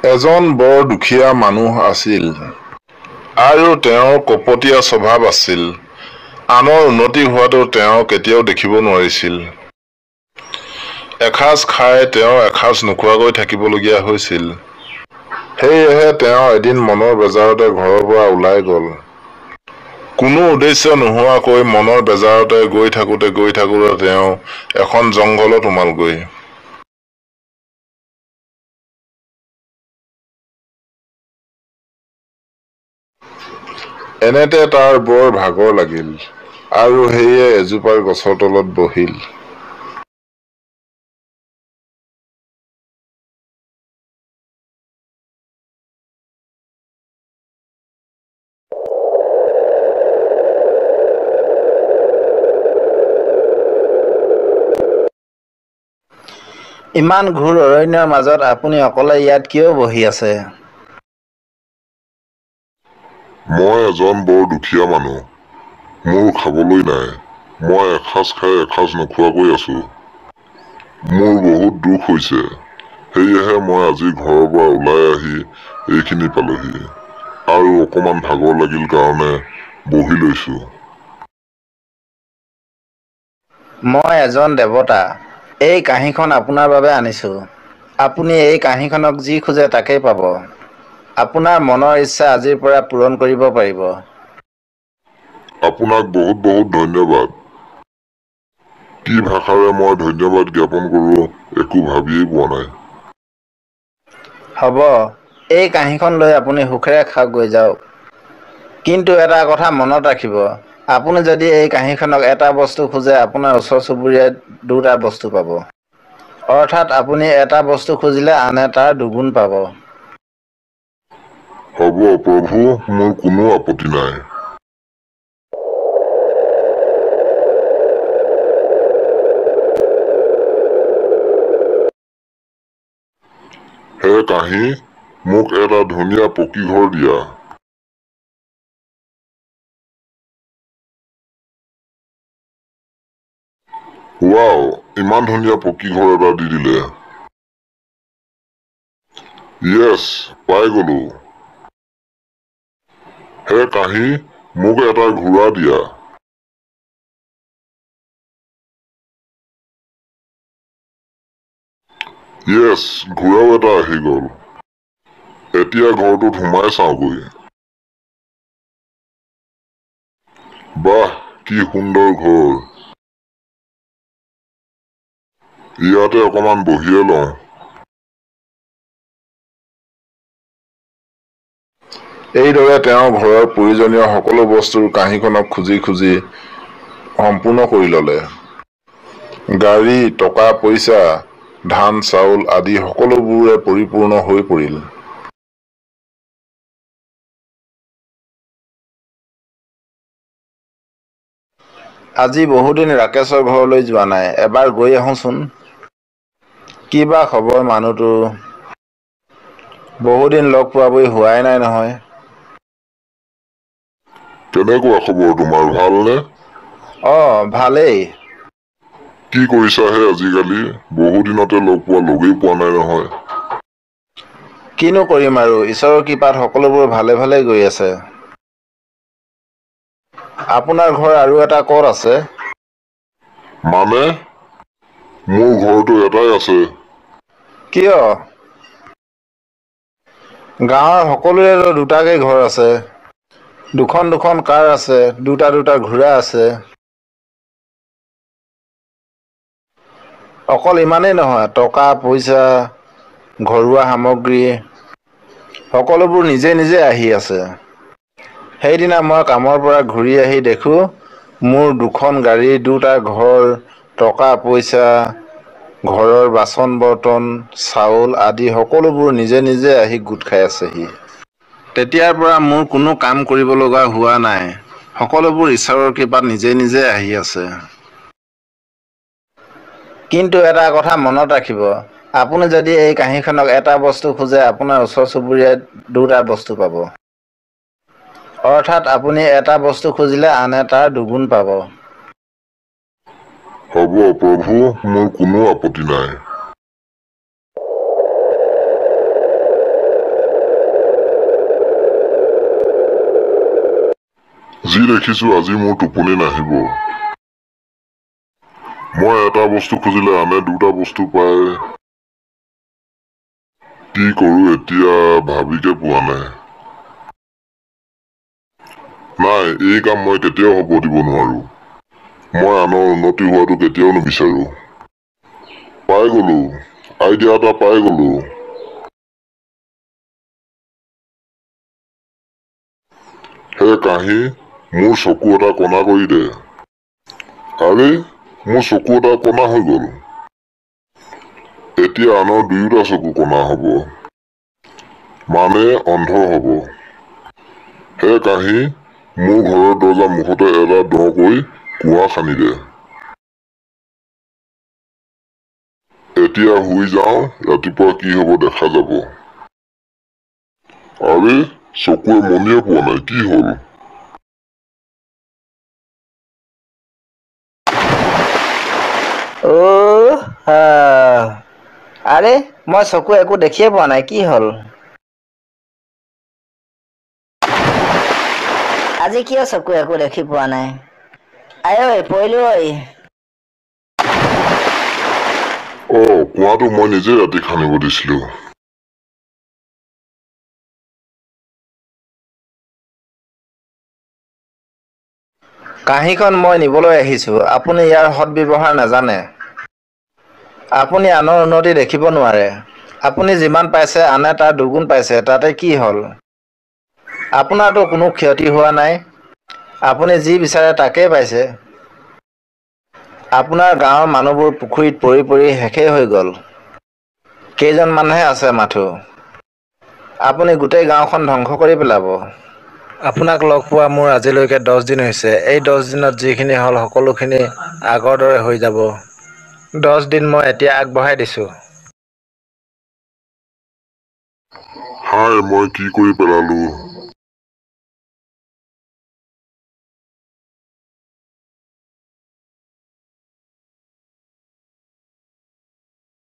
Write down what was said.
এজন বৰ দুখীয়া মানুহ আছিল আৰু তেওঁৰ কপটীয়া স্বভাৱ আছিল। আনৰ উন্নতি হোৱাটো তেওঁ কেতিয়াও দেখিব নোৱাৰিছিল। এসাঁজ খাই তেওঁ এসাঁজ নোখোৱাকৈ থাকিবলগীয়া হৈছিল। সেয়েহে তেওঁ এদিন মনৰ বেজাৰতে ঘৰৰ পৰা ওলাই গ'ল। কোনো উদ্দেশ্য নোহোৱাকৈ মনৰ বেজাৰতে গৈ থাকোতে তেওঁ এখন জংঘলত সোমালগৈ। এনেতে তাৰ বৰ ভাগৰ লাগিল আৰু সেয়ে এজোপা গছৰ তলত বহিল। ইমান ঘোৰ অৰণ্যৰ মাজত আপুনি অকলে ইয়াত কিয় বহি আছে? মই এজন বৰ দুখীয়া মানুহ। মোৰ খাবলৈ নাই। মই এসাঁজ খাই এসাঁজ নোখোৱাকৈ আছো। মোৰ বহুত দুখ হৈছে। সেয়েহে মই আজি ঘৰৰ পৰা ওলাই আহি এইখিনি পালোহি আৰু অকমান ভাগৰ লাগিল কাৰণে বহি লৈছো। মই এজন দেৱতা। এই কাঁহীখন আপোনাৰ বাবে আনিছো। আপুনি এই কাঁহীখনক যি খোজে তাকেই পাব। আপোনাৰ মনৰ ইচ্ছা আজিৰ পৰা পূৰণ কৰিব পাৰিব। আপোনাক বহুত বহুত ধন্যবাদ। কি ভাষাৰে মই ধন্যবাদ জ্ঞাপন কৰোঁ একো ভাবিয়েই পোৱা নাই। হ'ব, এই কাঁহীখন লৈ আপুনি সুখেৰে গৈ যাওক। কিন্তু এটা কথা মনত ৰাখিব, আপুনি যদি এই কাঁহীখনক এটা বস্তু খোজে আপোনাৰ ওচৰ চুবুৰীয়াই দুটা বস্তু পাব। অৰ্থাৎ আপুনি এটা বস্তু খুজিলে আনে তাৰ দুগুণ পাব। হ'ব প্ৰভু, মোৰ কোনো আপত্তি নাই। হে কাঁহী, মোক এটা ধুনীয়া পকী ঘৰ দিয়া। ৱাও, ইমান ধুনীয়া পকী ঘৰ এটা দি দিলে। য়েছ, পাই গলো। হে কাঁহী, মোক এটা ঘোঁৰা দিয়া। য়েছ, ঘোঁৰাও এটা আহি গ'ল। এতিয়া ঘৰটোত সোমাই চাওঁগৈ। বাহ, কি সুন্দৰ ঘৰ। ইয়াতে অকমান বহিয়ে লওঁ। এইদৰে তেওঁ ঘৰৰ প্ৰয়োজনীয় সকলো বস্তুৰ কাঁহীখনক খুজি খুজি সম্পূৰ্ণ কৰি ল'লে। গাড়ী, টকা পইচা, ধান চাউল আদি সকলোবোৰে পৰিপূৰ্ণ হৈ পৰিল। আজি বহুদিন ৰাকেশৰ ঘৰলৈ যোৱা নাই, এবাৰ গৈ আহোঁচোন। কি বা খবৰ মানুহটো? বহুদিন লগ পোৱাবই হোৱাই নাই নহয়। কেনেকুৱা খবৰ তোমাৰ, ভালনে? ভালেই। কি কৰিছাহে আজিকালি? বহুদিনতে লগ লগেই পোৱা নাই নহয়। কিনো কৰিম আৰু, ঈশ্বৰৰ কৃপাত সকলোবোৰ ভালে ভালে গৈ আছে। আপোনাৰ ঘৰ আৰু এটা ক'ত আছে? মানে? মোৰ ঘৰটো এটাই আছে। কিয়? গাঁৱৰ সকলোৰে দুটাকৈ ঘৰ আছে। দুখন দুখন কাৰ আছে, দুটা দুটা ঘোঁৰা আছে। অকল ইমানেই নহয়, টকা পইচা, ঘৰুৱা সামগ্ৰী সকলোবোৰ নিজে নিজে আহি আছে। সেইদিনা মই কামৰ পৰা ঘূৰি আহি দেখো, মোৰ দুখন গাড়ী, দুটা ঘৰ, টকা পইচা, ঘৰৰ বাচন বৰ্তন, চাউল আদি সকলোবোৰ নিজে নিজে আহি গোট খাই আছেহি। তেতিয়াৰ পৰা মোৰ কোনো কাম কৰিব লগা হোৱা নাই। সকলোবোৰ ঈশ্বৰৰ কৃপাত নিজে নিজে আহি আছে। কিন্তু এটা কথা মনত ৰাখিব, আপুনি যদি এই কাঁহীখনক এটা বস্তু খোজে আপোনাৰ ওচৰ চুবুৰীয়াই দুটা বস্তু পাব। অৰ্থাৎ আপুনি এটা বস্তু খুজিলে আনে তাৰ দুগুণ পাব। হ'ব প্ৰভু, মোৰ কোনো আপত্তি নাই। যি দেখিছো আজি মোৰ টোপনি নাহিব। মই এটা বস্তু খুজিলে আনে দুটা বস্তু পায়। কি কৰো এতিয়া ভাবিকে পোৱা নাই। নাই, এই কাম মই কেতিয়াও হ'ব দিব নোৱাৰো। মই আনৰ উন্নতি হোৱাটো কেতিয়াও নিবিচাৰো। পাই গলো, আইডিয়া এটা পাই গলো। হে কাহি, মোৰ চকু এটা কণা কৰি দে। আৰে, মোৰ চকু এটা কণা হৈ গল। এতিয়া আনৰ দুয়োটা চকু কণা হব। মানে অন্ধ হব। হে কাহি, মোৰ ঘৰৰ দৰজা মুখতে এটা দকৈ কুঁৱা খান্দি দে। এতিয়া শুই যাওঁ, ৰাতিপুৱা কি হব দেখা যাব। আৰে, চকুৱে মনিয়ে পোৱা নাই, কি হল? আৰে, মই চকু একো দেখিয়ে পোৱা নাই, কি হল? আজি কিয় চকু একো দেখি পোৱা নাই? আই ঐ পৰিলো ঐ। কুঁৱাটো মই নিজে ৰাতি খান্দিব দিছিলো। কাঁহীখন মই নিবলৈ আহিছো, আপুনি ইয়াৰ সৎব্যৱহাৰ নাজানে। আপুনি আনৰ উন্নতি দেখিব নোৱাৰে। আপুনি যিমান পাইছে আনে তাৰ দুগুণ পাইছে, তাতে কি হল? আপোনাৰতো কোনো ক্ষতি হোৱা নাই। আপুনি যি বিচাৰে তাকেই পাইছে। আপোনাৰ গাঁৱৰ মানুহবোৰ পুখুৰীত পৰি পৰি শেষেই হৈ গল। কেইজন মানুহে আছে মাথো। আপুনি গোটেই গাঁওখন ধ্বংস কৰি পেলাব। আপোনাক লগ পোৱা মোৰ আজিলৈকে 10 দিন হৈছে। এই 10 দিনত যিখিনি হ'ল সকলোখিনি আগৰ দৰে হৈ যাব। 10 দিন মই এতিয়া আগবঢ়াই দিছো। হায়, মই কি কৰি পেলালো।